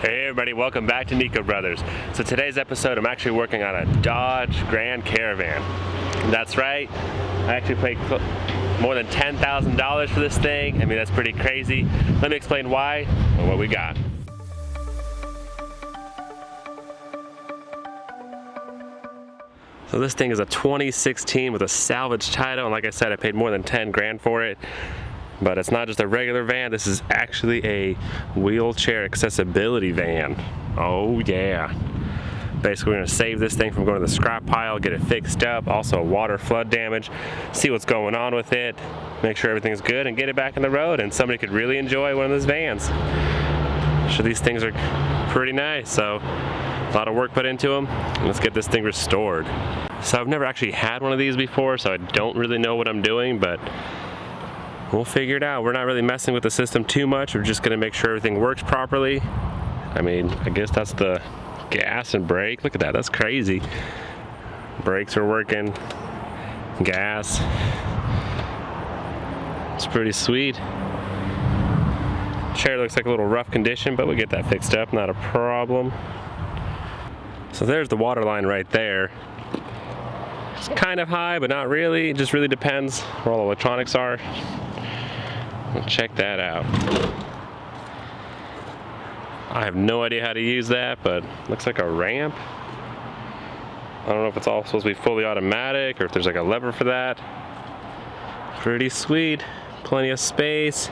Hey everybody, welcome back to Nico Brothers. So today's episode, I'm actually working on a Dodge Grand Caravan. That's right, I actually paid more than $10,000 for this thing. I mean, that's pretty crazy. Let me explain why and what we got. So this thing is a 2016 with a salvage title, and like I said, I paid more than 10 grand for it. But it's not just a regular van, this is actually a wheelchair accessibility van. Oh yeah. Basically we're gonna save this thing from going to the scrap pile, get it fixed up, also water flood damage, see what's going on with it, make sure everything's good, and get it back on the road, and somebody could really enjoy one of those vans. So these things are pretty nice, so a lot of work put into them. Let's get this thing restored. So I've never actually had one of these before, so I don't really know what I'm doing, but we'll figure it out. We're not really messing with the system too much. We're just gonna make sure everything works properly. I mean, I guess that's the gas and brake. Look at that, that's crazy. Brakes are working, gas. It's pretty sweet. Chair looks like a little rough condition, but we'll get that fixed up, not a problem. So there's the water line right there. It's kind of high, but not really. It just really depends where all the electronics are. We'll check that out. I have no idea how to use that, but looks like a ramp. I don't know if it's all supposed to be fully automatic or if there's like a lever for that. Pretty sweet, plenty of space.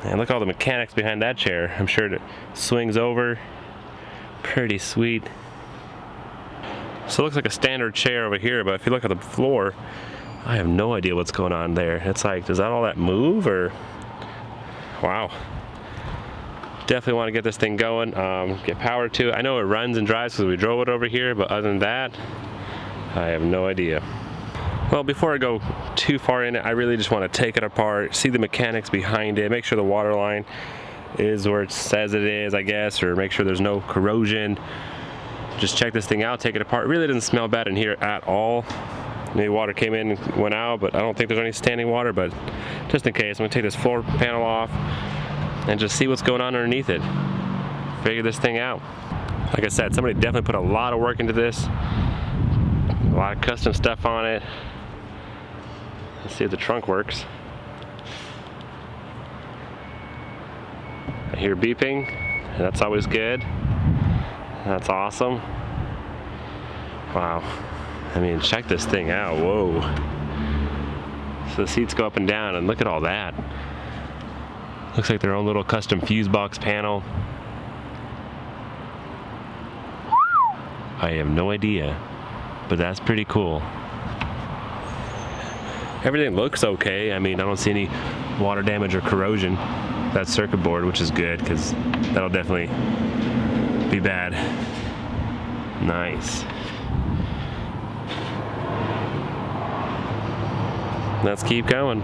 And look at all the mechanics behind that chair. I'm sure it swings over. Pretty sweet. So it looks like a standard chair over here, but if you look at the floor, I have no idea what's going on there. It's like, does that all that move or? Wow. Definitely want to get this thing going, get power to it. I know it runs and drives because we drove it over here, but other than that, I have no idea. Well, before I go too far in it, I really just want to take it apart, see the mechanics behind it, make sure the water line is where it says it is, I guess, or make sure there's no corrosion. Just check this thing out, take it apart. It really doesn't smell bad in here at all. Maybe water came in and went out, but I don't think there's any standing water, but just in case, I'm gonna take this floor panel off and just see what's going on underneath it. Figure this thing out. Like I said, somebody definitely put a lot of work into this. A lot of custom stuff on it. Let's see if the trunk works. I hear beeping, and that's always good. That's awesome. Wow. I mean, check this thing out, whoa. So the seats go up and down, and look at all that. Looks like their own little custom fuse box panel. I have no idea, but that's pretty cool. Everything looks okay. I mean, I don't see any water damage or corrosion. That circuit board, which is good, because that'll definitely be bad. Nice. Let's keep going.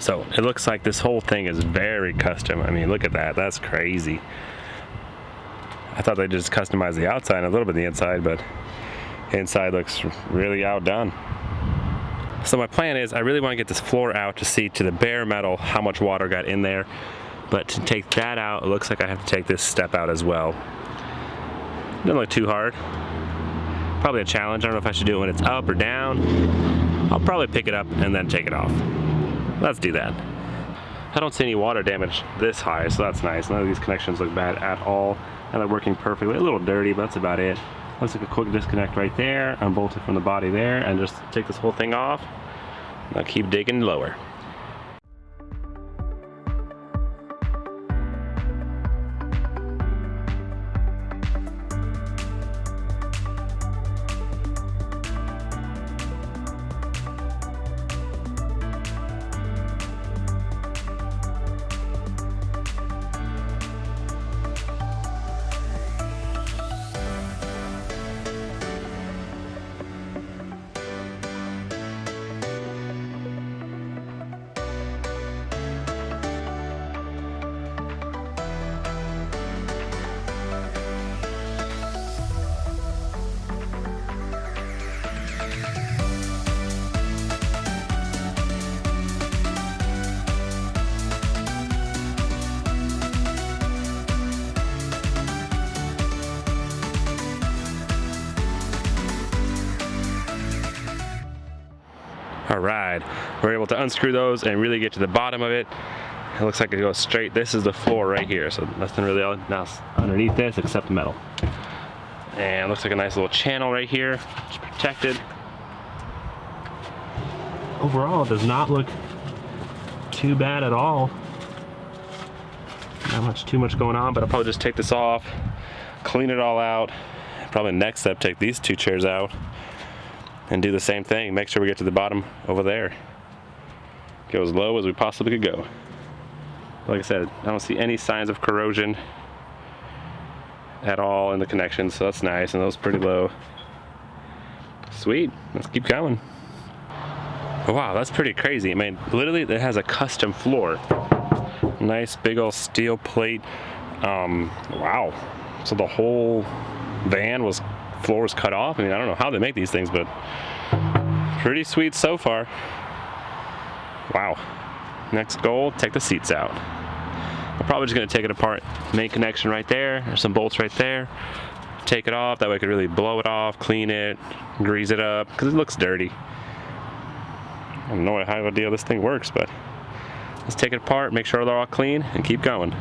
So it looks like this whole thing is very custom. I mean, look at that, that's crazy. I thought they just customized the outside and a little bit the inside, but inside looks really outdone. So my plan is I really want to get this floor out to see to the bare metal how much water got in there. But to take that out, it looks like I have to take this step out as well. Doesn't look too hard. Probably a challenge. I don't know if I should do it when it's up or down. I'll probably pick it up and then take it off. Let's do that. I don't see any water damage this high, so that's nice. None of these connections look bad at all, and they're working perfectly. A little dirty, but that's about it. Looks like a quick disconnect right there, unbolt it from the body there, and just take this whole thing off. Now keep digging lower. All right, we're able to unscrew those and really get to the bottom of it. It looks like it goes straight. This is the floor right here, so nothing really else underneath this except metal. And it looks like a nice little channel right here. It's protected. Overall, it does not look too bad at all. Not too much going on, but I'll probably just take this off, clean it all out. Probably next step, take these two chairs out and do the same thing. Make sure we get to the bottom over there. Go as low as we possibly could go. Like I said, I don't see any signs of corrosion at all in the connections, so that's nice, and those pretty low. Sweet, let's keep going. Oh, wow, that's pretty crazy. I mean, literally it has a custom floor. Nice big old steel plate. Wow, so the whole van floor was cut off. I mean, I don't know how they make these things, but pretty sweet so far. Wow. Next goal, take the seats out. I'm probably just gonna take it apart. Main connection right there. There's some bolts right there. Take it off. That way I could really blow it off, clean it, grease it up, because it looks dirty. I have no idea this thing works, but let's take it apart, make sure they're all clean, and keep going.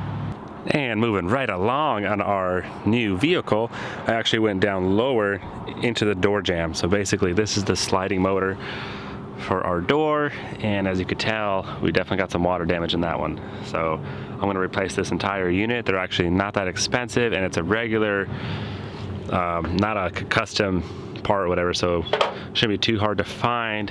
And moving right along on our new vehicle, I actually went down lower into the door jamb. So basically this is the sliding motor for our door, and as you could tell, we definitely got some water damage in that one. So I'm gonna replace this entire unit. They're actually not that expensive, and it's a regular, not a custom part or whatever, so it shouldn't be too hard to find.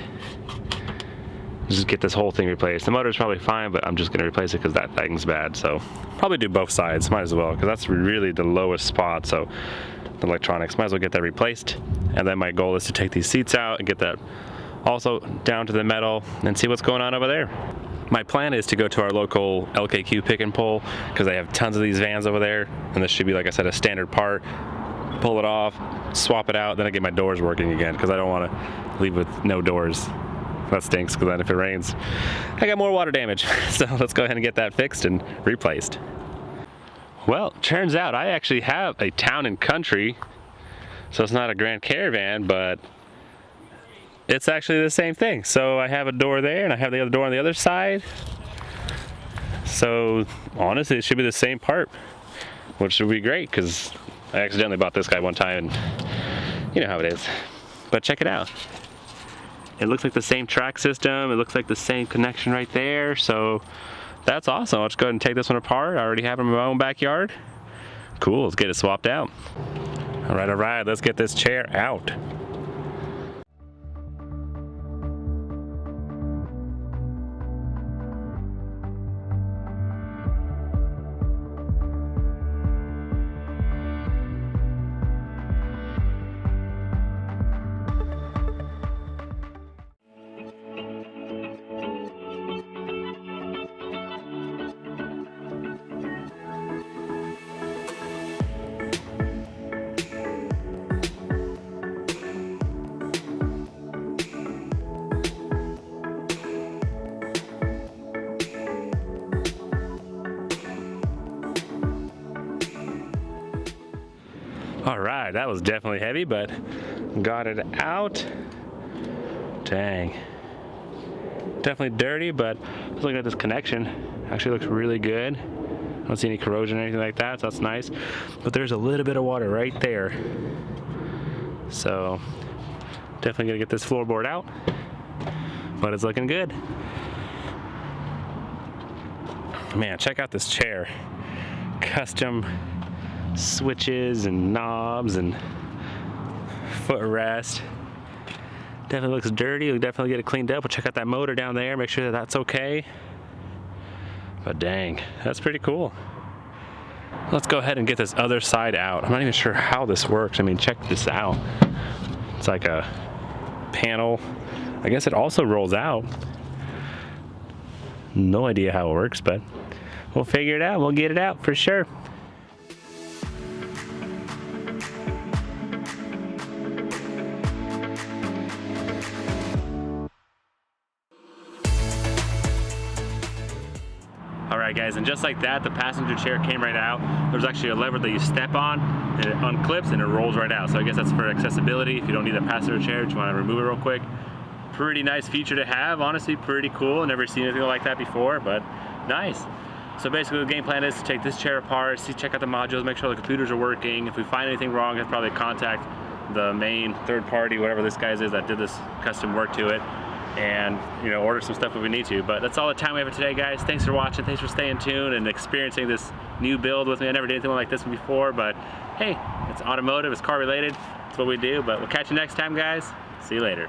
Just get this whole thing replaced. The motor's probably fine, but I'm just gonna replace it because that thing's bad. So probably do both sides, might as well, because that's really the lowest spot. So the electronics, might as well get that replaced. And then my goal is to take these seats out and get that also down to the metal and see what's going on over there. My plan is to go to our local LKQ pick and pull, because they have tons of these vans over there, and this should be, like I said, a standard part. Pull it off, swap it out, then I get my doors working again, because I don't want to leave with no doors. That stinks, because then if it rains, I got more water damage. So let's go ahead and get that fixed and replaced. Well, turns out I actually have a town and country, so it's not a Grand Caravan, but it's actually the same thing. So I have a door there, and I have the other door on the other side. So honestly, it should be the same part, which should be great, because I accidentally bought this guy one time, and you know how it is. But check it out. It looks like the same track system. It looks like the same connection right there. So that's awesome. I'll just go ahead and take this one apart. I already have it in my own backyard. Cool, let's get it swapped out. All right, let's get this chair out. right, that was definitely heavy, but got it out. Dang. Definitely dirty, but just looking at this connection, actually looks really good. I don't see any corrosion or anything like that, so that's nice. But there's a little bit of water right there. So definitely gonna get this floorboard out, but it's looking good. Man, check out this chair. Custom switches and knobs and footrest. Definitely looks dirty. We'll definitely get it cleaned up. We'll check out that motor down there, make sure that that's okay. But dang, that's pretty cool. Let's go ahead and get this other side out. I'm not even sure how this works. I mean, check this out. It's like a panel. I guess it also rolls out. No idea how it works, but we'll figure it out. We'll get it out for sure. Alright guys, and just like that, the passenger chair came right out. There's actually a lever that you step on, and it unclips and it rolls right out. So I guess that's for accessibility. If you don't need a passenger chair, just want to remove it real quick. Pretty nice feature to have, honestly, pretty cool. Never seen anything like that before, but nice. So basically the game plan is to take this chair apart, check out the modules, make sure the computers are working. If we find anything wrong, I'll probably contact the main third party, whatever this guy's is that did this custom work to it, and order some stuff if we need to. But that's all the time we have for today, guys. Thanks for watching, thanks for staying tuned and experiencing this new build with me. I never did anything like this before, but hey, it's automotive, it's car related, it's what we do. But we'll catch you next time, guys. See you later.